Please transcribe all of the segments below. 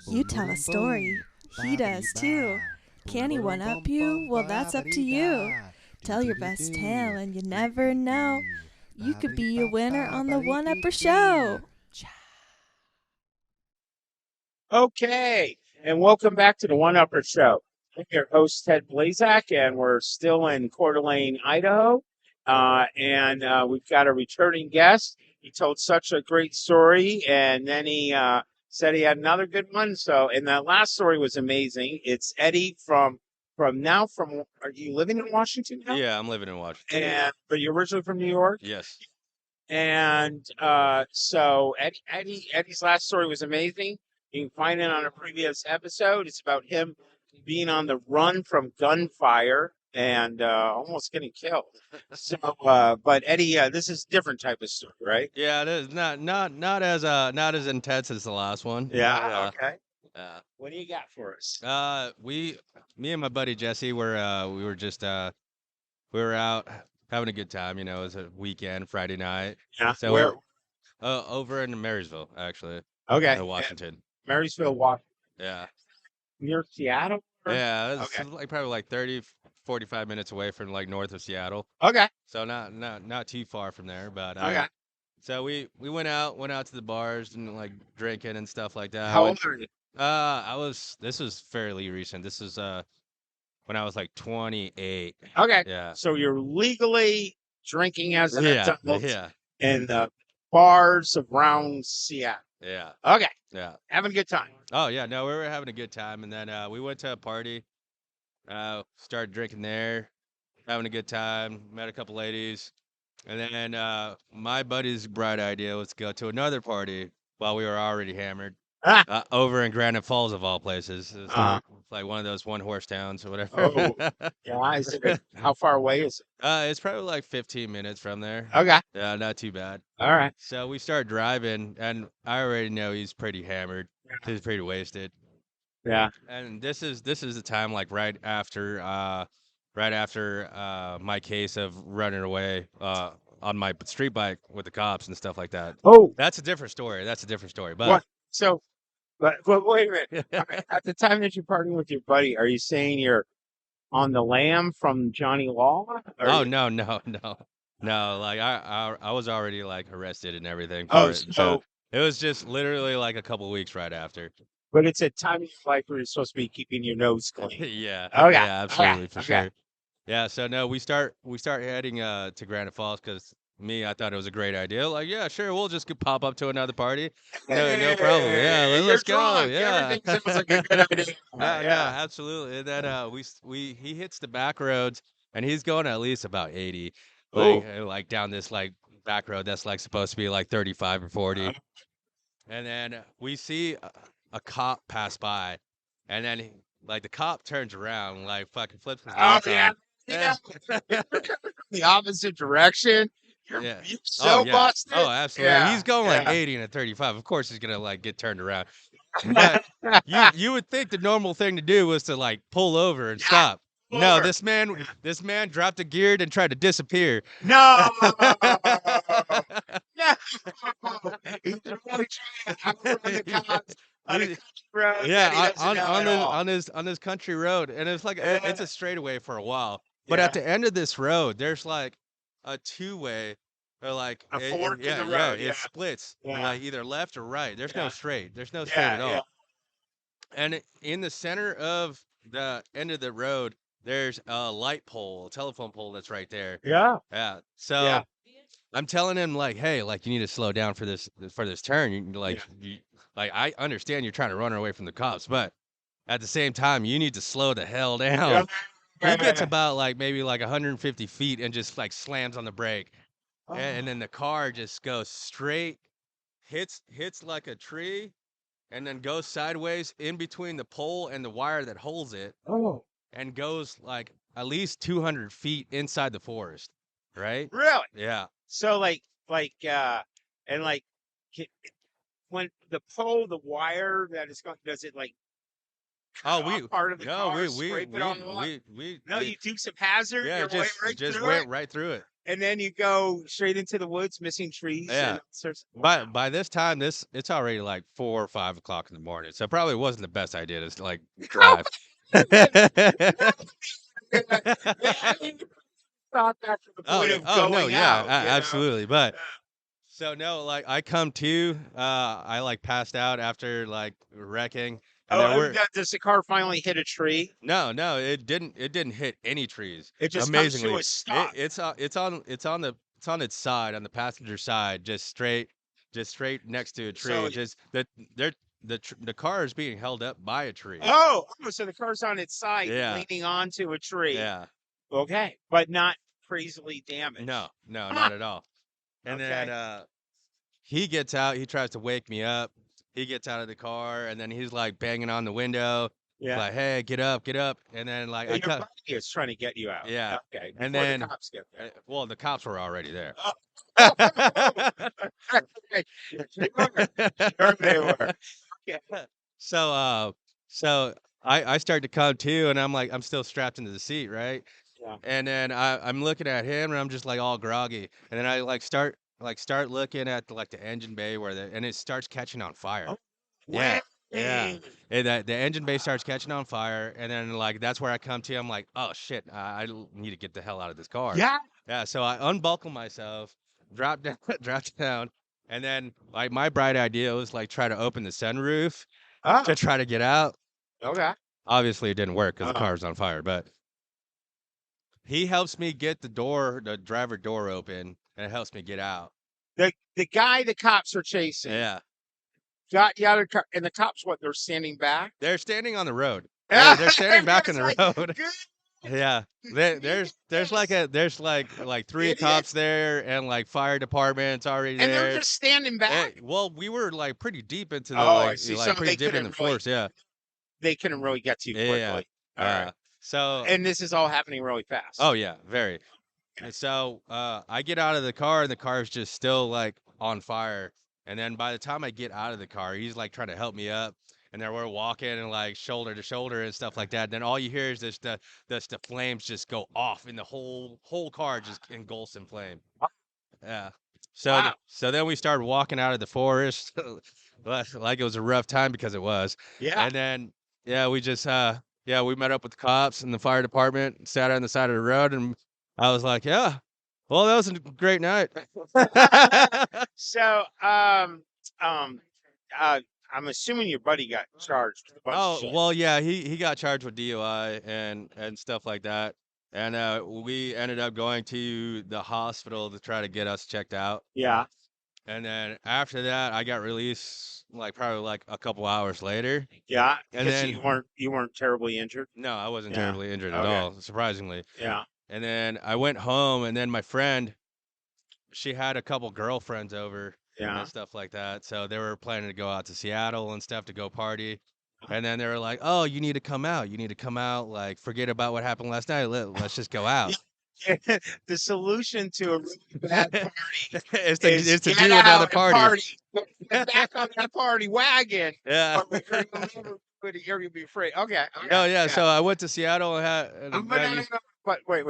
You tell a story. He does too. Can he one up you? Well, that's up to you. Tell your best tale, and you never know. You could be a winner on the One Upper Show. Okay, and welcome back to the One Upper Show. I'm your host, Ted Blazak, and we're still in Coeur d'Alene, Idaho. And we've got a returning guest. He told such a great story, and then he said he had another good one. So, and that last story was amazing. It's Eddie from. Are you living in Washington now? Yeah, I'm living in Washington. But you're originally from New York. Yes. And so Eddie's last story was amazing. You can find it on a previous episode. It's about him being on the run from gunfire and almost getting killed. So, but Eddie, this is a different type of story, right? Yeah, it is not as intense as the last one. Yeah. Okay. Uh, What do you got for us? me and my buddy Jesse we were out having a good time. You know, it was a weekend, Friday night. Yeah. So Where? over in Marysville, actually, Okay. Washington. Marysville, Washington, Yeah. near Seattle. Yeah, it's Okay. like probably like 30, 45 minutes away from like north of Seattle. Okay. So not too far from there, but Okay. so we went out to the bars and like drinking and stuff like that. How old are you? This was fairly recent. This was when I was like 28. Okay. Yeah. So you're legally drinking as an Yeah. adult Yeah. in the bars around Seattle. Yeah. Okay. Yeah. Having a good time. Oh yeah, no, we were having a good time, and then we went to a party. Started drinking there, having a good time. Met a couple ladies, and then my buddy's bright idea was to go to another party while we were already hammered. Ah. Over in Granite Falls, of all places. It's Uh-huh. like one of those one-horse towns or whatever. Oh. Yeah. How far away is it? It's probably like 15 minutes from there. Okay. Yeah, not too bad. All right. So we start driving, and I already know he's pretty hammered. He's pretty wasted. Yeah. And this is the time like right after my case of running away on my street bike with the cops and stuff like that. Oh. That's a different story. But What? So, but wait a minute. At the time that you're partying with your buddy, are you saying you're on the lam from Johnny Law? Or oh no. No, like I was already like arrested and everything for Oh, it. So it was just literally like a couple weeks right after. but it's a time in your life where you're supposed to be keeping your nose clean. Yeah. Okay. Yeah, absolutely, for Okay. sure. Yeah, so no, we start heading to Granite Falls because I thought it was a great idea. Like, yeah, sure, we'll just pop up to another party. No problem. Yeah, Hey, you're let's go. drunk. Yeah. Everything sounds like a good idea. No, Yeah. absolutely. And then he hits the back roads and he's going at least about 80, Oh. like down this like back road that's like supposed to be like 35 or 40. Uh, And then we see a cop pass by, and then like the cop turns around, like fucking flips his Oh lights yeah. on. Yeah. And- You're coming from the opposite direction. yeah. You're Oh so yeah. busted. Oh, absolutely. Yeah. He's going like Yeah. 80 and a 35. Of course, he's gonna like get turned around. But you would think the normal thing to do was to like pull over and Yeah. stop. No, Over. this man dropped a gear and tried to disappear. No. No. He's really trying to outrun the cops on a He- country road that he Yeah, doesn't know on at his all. on his country road, and it's like it's a straightaway for a while. But Yeah. at the end of this road, there's like a two-way, or like A fork in the yeah, road. it Yeah. splits Yeah. like either left or right. There's no Yeah. straight. There's no straight Yeah. at all. Yeah. And in the center of the end of the road, there's a light pole, a telephone pole that's right there. Yeah. Yeah. So Yeah. I'm telling him like, hey, like you need to slow down for this turn. Like I understand you're trying to run away from the cops, but at the same time, you need to slow the hell down. He gets Yeah. about like maybe like 150 feet and just like slams on the brake, Oh. and then the car just goes straight, hits like a tree, and then goes sideways in between the pole and the wire that holds it, Oh. and goes like at least 200 feet inside the forest. Right? Really? Yeah. So and like ca- when the pole, the wire that is going, does it like cut Oh, we off part of the no, car, scrape it on the wall? we No, we- you do some hazard. yeah, Your way right just through went it. right through it. and then you go straight into the woods, missing trees. Yeah. And all sorts- By this time, it's already like 4 or 5 o'clock in the morning, so it probably wasn't the best idea to like drive. Thought that's the point of no, going yeah, out. You know? absolutely. But so no, like I come to, I like passed out after like wrecking, and then Oh, does the car finally hit a tree? no, it didn't. It didn't hit any trees. It just comes to Amazingly, a stop. it's on its side, on the passenger side, just straight next to a tree. So- Just that the car is being held up by a tree. Oh, so the car's on its side, Yeah. leaning onto a tree. Yeah. Okay, but not crazily damaged. No, Huh. not at all. And Okay. then he gets out, he tries to wake me up. He gets out of the car and then he's like banging on the window, Yeah. like, "Hey, get up, get up." And then like So I your cut buddy is trying to get you out. Yeah. Okay. And before then- the cops get there. well, the cops were already there. Okay. Sure they were. So I start to come to and I'm like, I'm still strapped into the seat, right? Yeah. And then I'm looking at him and I'm just like all groggy. And then I start looking at the engine bay and it starts catching on fire. Oh, Yeah, yeah. Whang! And the engine bay starts catching on fire, and then like that's where I come to. I'm like, oh shit, need to get the hell out of this car. Yeah. Yeah. So I unbuckle myself, drop down, drop down, and then like my bright idea was like try to open the sunroof Oh, to try to get out. okay. Obviously, it didn't work because the Uh-huh. car's on fire. But he helps me get the driver door open, and it helps me get out. The guy the cops are chasing Yeah. got you out of the car, and the cops, what, they're standing back? They're standing on the road. They're standing back in the It's like, road. good. Yeah, there's like 3 Idiot. cops there and like fire department's already And there. they're just standing back. Well, we were like pretty deep into the Oh, I like, see. like So pretty they deep in the couldn't really- force. Yeah, They couldn't really get to you Yeah, quickly. yeah. All right. So And this is all happening really fast. oh yeah, very. And so I get out of the car and the car is just still like on fire. And then by the time I get out of the car, he's like trying to help me up. And then we're walking and like shoulder to shoulder and stuff like that. Then all you hear is this the flames just go off and the whole car just engulfs in flame. Wow. Yeah. So Wow. so then we started walking out of the forest like it was a rough time because it was. Yeah. And then yeah, we just we met up with the cops and the fire department, sat on the side of the road, and I was like, yeah, well, that was a great night. So, I'm assuming your buddy got charged with a bunch of Oh, shit. well, yeah, he got charged with DUI and stuff like that. And we ended up going to the hospital to try to get us checked out. Yeah. And then after that, I got released like probably like a couple hours later. Yeah. And Because then- you weren't terribly injured. No, I wasn't Yeah. terribly injured at Okay. all, surprisingly. Yeah. And then I went home, and then my friend, she had a couple girlfriends over Yeah. and stuff like that. So they were planning to go out to Seattle and stuff to go party. And then they were like, "Oh, you need to come out. You need to come out. Like, forget about what happened last night. Let's just go out." The solution to a really bad party it's is to get do out another and party. Get back on that party wagon. Yeah. Or you'll never put it here, you'll be afraid. Okay. Oh yeah. So I went to Seattle and had. But wait.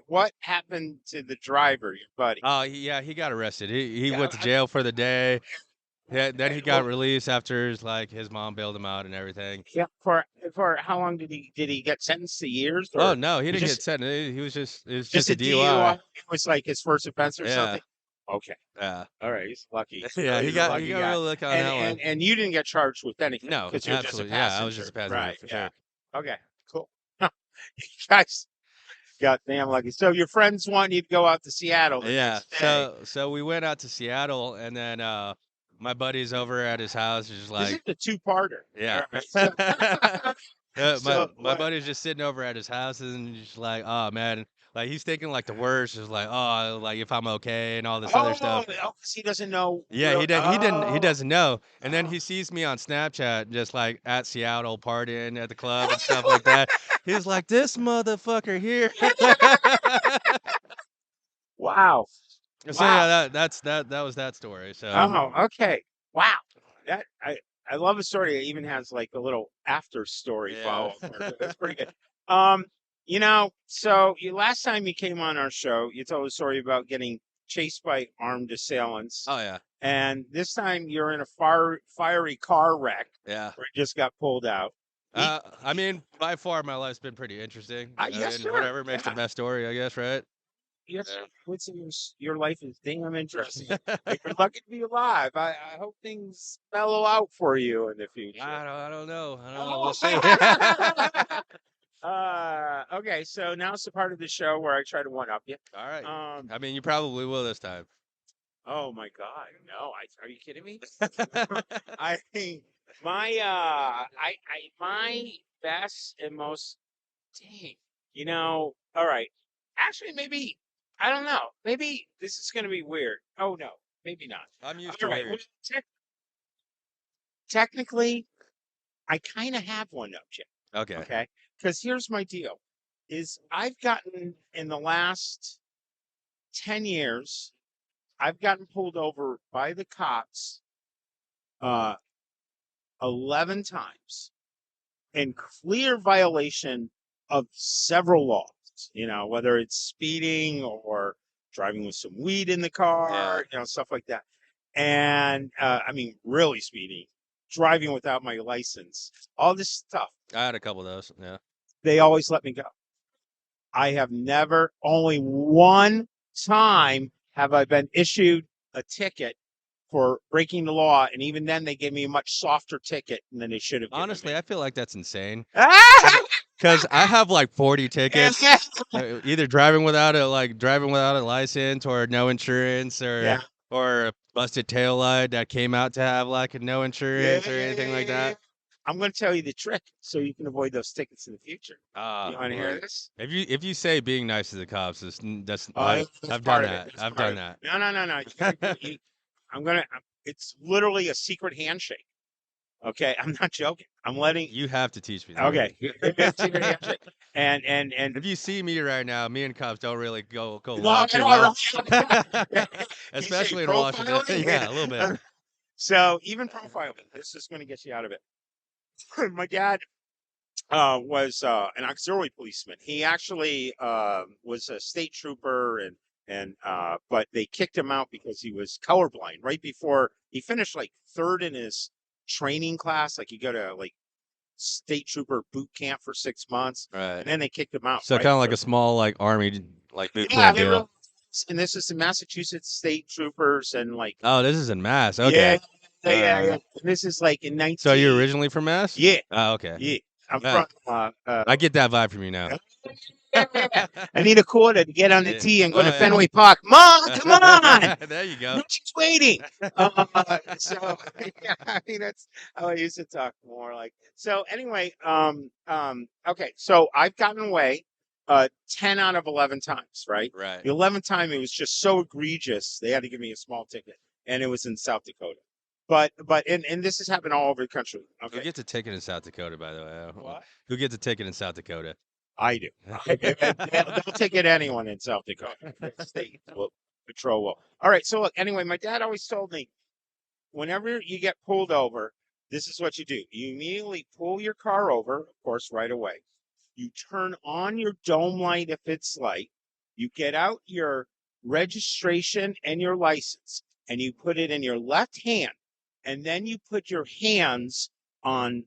What happened to the driver, your buddy? Oh he got arrested. He Yeah, went to I- jail for the day. Yeah, then he got Well- released after his mom bailed him out and everything. Yeah. For how long did he get sentenced to years? Or Oh no, he he didn't just- get sentenced. He was it was just just a DUI. It was like his first offense or Yeah. something. Okay. Yeah. All right. He's lucky. Yeah, he He's a got lucky guy. real luck on that one. And you didn't get charged with anything. No, because you're absolutely. just a passenger. Yeah, I was just a passenger Right. for Yeah. sure. Okay. Cool. You guys got damn lucky. So your friends want you to go out to Seattle. the Yeah. next day. So we went out to Seattle, and then my buddy's over at his house, just This like is the two-parter. yeah. All right. My So what- buddy's just sitting over at his house, and just like, oh man, like he's thinking like the worst, just like, oh, like if I'm okay and all this other stuff. 'Cause he doesn't know. Yeah, real- he didn't he Oh. doesn't know. And then Oh. he sees me on Snapchat just like at Seattle partying at the club and stuff like that. He's like, this motherfucker here. Wow. So yeah, that was that story. So Oh, okay. Wow. That I love a story that even has like a little after story Yeah. follow. That's pretty good. So last time you came on our show, you told a story about getting chased by armed assailants. Oh yeah, And this time you're in a fiery car wreck yeah. where it just got pulled out. I mean, by far, my life's been pretty interesting. Yes, And sir. whatever makes the Yeah. best story, I guess, right? Yes, Yeah. what's in your life is damn interesting. If you're lucky to be alive, I hope things mellow out for you in the future. I don't know. I don't know. Oh. We'll see. Okay, so now it's the part of the show where I try to one up you. All right. Um, I mean, you probably will this time. oh my God, no! Are you kidding me? I my best and most dang, all right. Actually, maybe I don't know. Maybe this is gonna be weird. Oh no, maybe not. I'm used All to right. weird. Well, technically, I kind of have one up, Jim. Okay. Okay, because here's my deal: is I've gotten in the last 10 years, I've gotten pulled over by the cops, uh, 11 times in clear violation of several laws. Whether it's speeding or driving with some weed in the car, stuff like that. And I mean, really speeding, driving without my license, all this stuff. I had a couple of those. Yeah. They always let me go. I have never, only one time have I been issued a ticket for breaking the law, and even then they gave me a much softer ticket than they should have given Honestly, me. I feel like that's insane. Ah! Because I have like 40 tickets, either driving without a license or no insurance Yeah. or a busted tail light that came out to have like no insurance or anything like that. I'm going to tell you the trick so you can avoid those tickets in the future. You Ah, want to hear well, this? if you say being nice to the cops is that's That's I've part done of it. that. That's I've part done of it. that. No. I'm gonna. It's literally a secret handshake. Okay, I'm not joking. I'm letting. You have to teach me that. Okay, it's a secret handshake. And If you see me right now, me and cops don't really go No, along too no, well, You especially say in Washington. profiling? Yeah, a little bit. So even profiling, this is going to get you out of it. My dad was an auxiliary policeman. He actually was a state trooper, and but they kicked him out because he was colorblind. Right before he finished like third in his training class, like you go to like state trooper boot camp for 6 months, Right. and then they kicked him out. So right kind of like after. a small like army like boot Yeah, camp they deal. really, and this is the Massachusetts state troopers, and like Oh, this is in Mass. Okay. yeah. And this is like in 19. So you're originally from Mass? Yeah, Oh, okay. yeah. I'm Yeah. from. I get that vibe from you now. I need a quarter to get on the Yeah. tee and go Oh, to yeah. Fenway Park. Mom, come on! There you go. She's waiting. So yeah, I mean that's how I used to talk more like. So anyway, okay. So I've gotten away 10 out of 11 times, right? Right. The 11th time it was just so egregious they had to give me a small ticket, and it was in South Dakota. But and this has happened all over the country. Who Okay, gets a ticket in South Dakota, by the way? What? Who gets a ticket in South Dakota? I do. They'll ticket anyone in South Dakota. State patrol will. All right. So look. Anyway, my dad always told me, whenever you get pulled over, this is what you do. You immediately pull your car over, of course, right away. You turn on your dome light if it's light. You get out your registration and your license, and you put it in your left hand, and then you put your hands on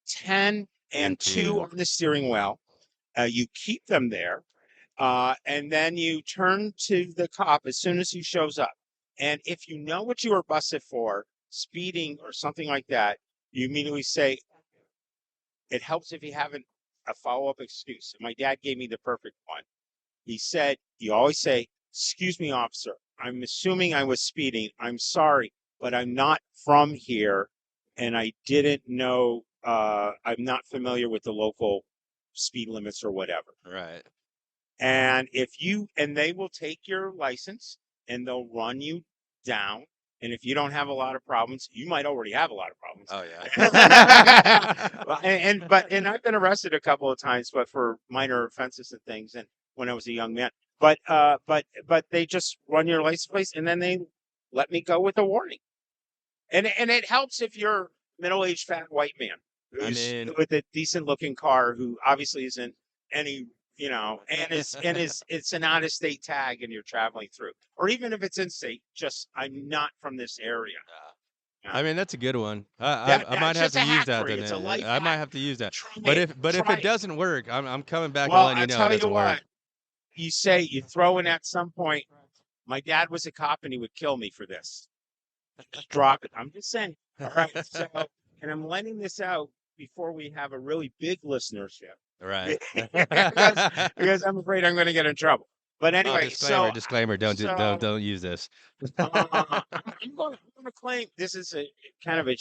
10 and 2 on the steering wheel. You keep them there, and then you turn to the cop as soon as he shows up. And if you know what you were busted for, speeding or something like that, you immediately say, it helps if you have a follow-up excuse. My dad gave me the perfect one. He said, you always say, excuse me, officer, I'm assuming I was speeding. I'm sorry, but I'm not from here, and I didn't know, I'm not familiar with the local speed limits or whatever. Right. And they will take your license and they'll run you down. And if you don't have a lot of problems, you might already have a lot of problems. Oh yeah. and I've been arrested a couple of times, but for minor offenses and things. And when I was a young man, but they just run your license plate and then they let me go with a warning. And it helps if you're middle-aged fat white man who's with a decent looking car who obviously isn't any it's an out of state tag and you're traveling through, or even if it's in state, just I'm not from this area. I mean, that's a good one. That I might that's have just to a use hack that for you. then. It's a life I might hack. have to use that. Try But it. if Try it it. doesn't work, I'm coming back and Well, letting I you know tell it you doesn't what, work. you say you throw in at some point. My dad was a cop and he would kill me for this. Drop it. I'm just saying. All right. So, and I'm letting this out before we have a really big listenership. Right. because I'm afraid I'm going to get in trouble. But Oh, anyway, disclaimer. Don't use this. I'm going to claim this is a kind of a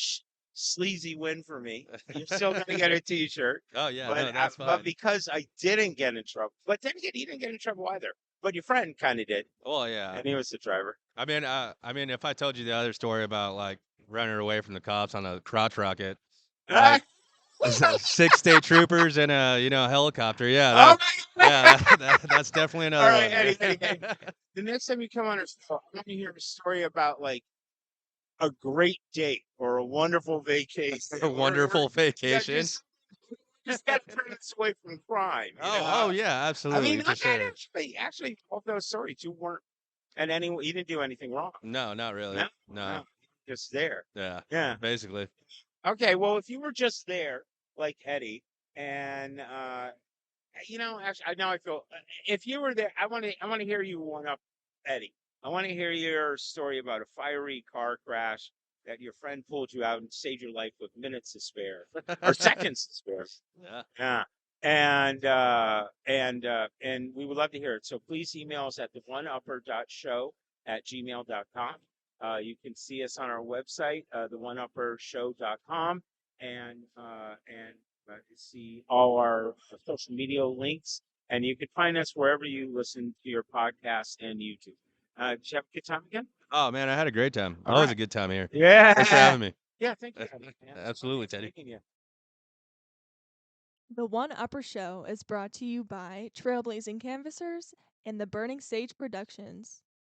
sleazy win for me. You're still going to get a T-shirt. Oh yeah, But no, that's fine. but because I didn't get in trouble, but then again, he didn't get in trouble either. But your friend kind of did, Well, yeah. and he was the driver. I mean, if I told you the other story about like running away from the cops on a crotch rocket, like 6 state troopers and a helicopter, yeah, Oh my God! that's definitely All another right, one. Eddie. The next time you come on our show, I want to hear a story about like a great date or a wonderful vacation. A wonderful Yeah, vacation. just got to turn us away from crime. Oh yeah, I absolutely, mean, for not sure. actually, all those stories you weren't, and anyway, you didn't do anything wrong. No, not really. No, No. just there. Yeah. Yeah. Basically. Okay. Well, if you were just there, like Eddie, and actually, now I feel if you were there, I want to hear you one up, Eddie. I want to hear your story about a fiery car crash that your friend pulled you out and saved your life with minutes to spare or seconds to spare. Yeah. Yeah. And we would love to hear it. So please email us at theoneupper.show@gmail.com. You can see us on our website, theoneuppershow.com, and see all our social media links. And you can find us wherever you listen to your podcasts and YouTube. Did you have a good time again? Oh man, I had a great time. All Always right. a good time here. Yeah. Thanks for having me. Yeah, thank you. Absolutely, Teddy. Thank you. The One Upper Show is brought to you by Trailblazing Canvassers and the Burning Sage Productions.